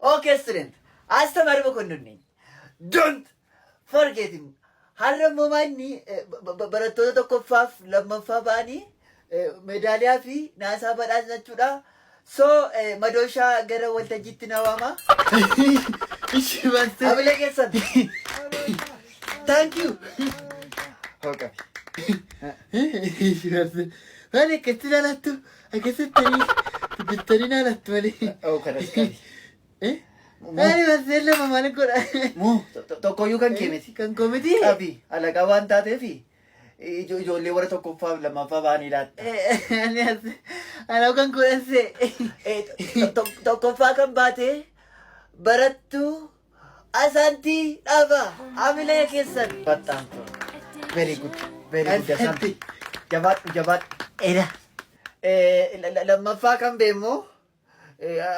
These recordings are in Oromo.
Okay, student. Astamari mokonnon nኝ. Don't forget him. Harrammoo manni barattoota tokkoffaaf lammaffaa ba'anii meedaaliyaa fi naasaa badhaasnachuudha. So madooshaa gara waltajjiitti na waama. Abile keessan. Thank you. Okay. Vale, che ti dà la tu? A che se te ne la tu? Oh, kadaskai. Vale, Marcello, ma male ancora. Mu, tokko yu kan keemeti. Kan komiti? Abi, alaqa waan taateefi ijoollee warra tokkoffaa lammaffaa ba'anii laatta. Alaqa kan godhase. Tokkoffaa kan baate barattuu Asaantii Dhaabaa Amilee keessan. Baxxaantu. Very good. Very good. Asaantii. Jabaadhu. Era. Lammaffaa kan beemmoo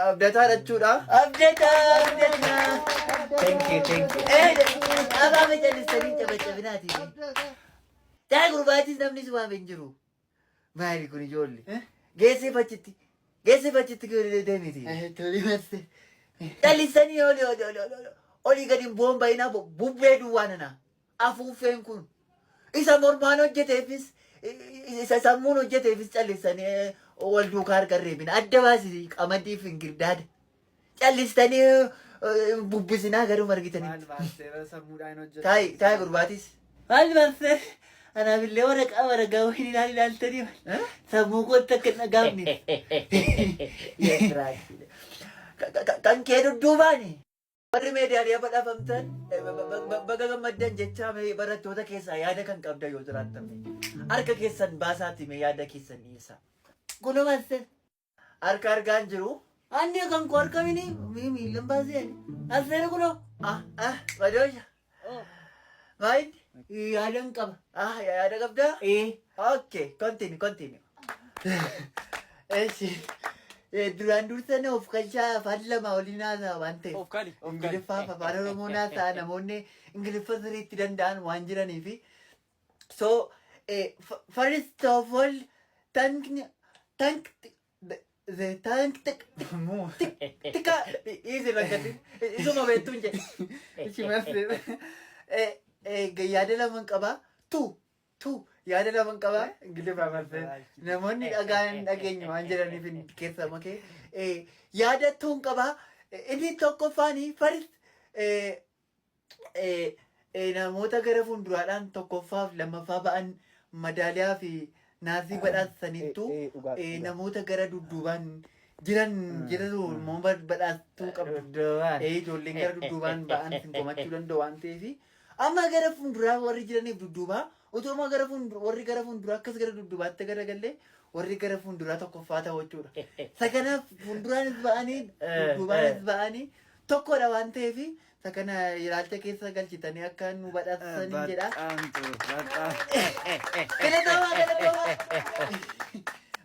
abdataa jechuudha. Abdataa. Thank you. Abaa macallistanii cabacabinaati. Taa gurbaatis namni si waame hin jiru. Maali kun ijoollee? Geessifachitti deemiti. Toli marse. Callisanii olii gadi boombayinaa bubbee duwwaanana. Afuuffeen kun isa mormaan hojjeteefis isa sammuun hojjeteefis callisanii wal duukaa harka reebina. Adda baasii qamadii fi ingirdaada. Callistanii bubbisinaa garuu margitanii. Taa'ii gurbaatis. Maali marse? Anaabillee waraqaa wayii ilaaltanii sammuu kootti akka hin dhagaamne. Kan kee dudduubaani. Warri meedaaliyaa badhaafamtan baga gammaddan jecha barattoota keessaa yaada kan qabda yoo jiraattan harka keessan baasaatti mee yaada keessan dhiyeessaa. Kunoo marse. Harka argaan jiru. Anni kan koo harkamini miilan baasee. Marse kunoo. Madoosha. Maayini? Yaadan qaba. Yaada qabdaa? Okay, continue. Eeshi. Duraan dursanii of kalchaa afaan lama waliin haasa'a waan ta'eef. Of kali. Ingiliffaa fi afaan Oromoon haasa'a namoonni Ingiliffa sirriitti danda'an waan jiraniifi. So, First of all, thank tika easy rakkati. Isuma beektuun jedhe. yaada lama qaba. Tu yaada lama qaba. Ingiliffaa marsee. Namoonni dhagaan dhageenyu waan jedhaniif keessa makee. Yaada tuun qaba. Inni tokkoffaanii first namoota gara fuulduraadhaan tokkoffaaf lammaffaa ba'an madaaliyaa fi naasii badhaasaniittu namoota gara dudduubaan jiran immoo badhaastuu qabdu. Ijoolleen gara dudduubaan ba'an sin komachuu danda'u waan ta'eef amma gara fuulduraa warri jiraniif dudduubaa utuma warri gara fuulduraa akkas gara dudduubaatti garagallee warri gara fuulduraa tokkoffaa ta'u jechuudha. Sakanaaf fuulduraanis ba'anii dudduubaanis ba'anii tokkodha waan ta'eef sakana ilaalcha keessa galchitanii akka nu badhaasanii jedha.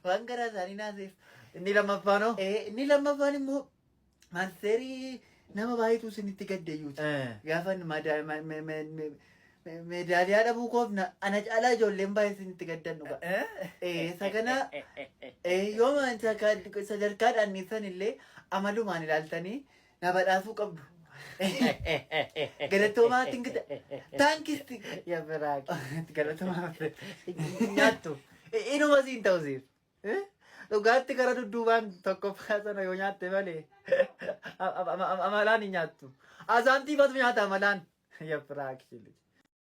Waan garaa isaanii naaseef. Inni lammaffaan hoo? Inni lammaffaan immoo maanseerii nama baay'eetu isinitti gaddeeyyuuti. Gaafa meedaaliyaa dhabuu koof ana caalaa ijoolleen baay'ee isinitti gaddan dhuga. Sakana yoo sadarkaadhaan dhiisan illee amalumaan ilaaltanii na badhaasuu qabdu. Galatoomaa tingita. Taankisti. Galatoomaa. Nyaattu. Inuma siin ta'usiif. Dhugaatti gara dudduubaan tokkoffaa sana yoo nyaatte malee amalaan hin nyaattu. Asaantiifatu nyaata amalaan. Yabbiraakishili.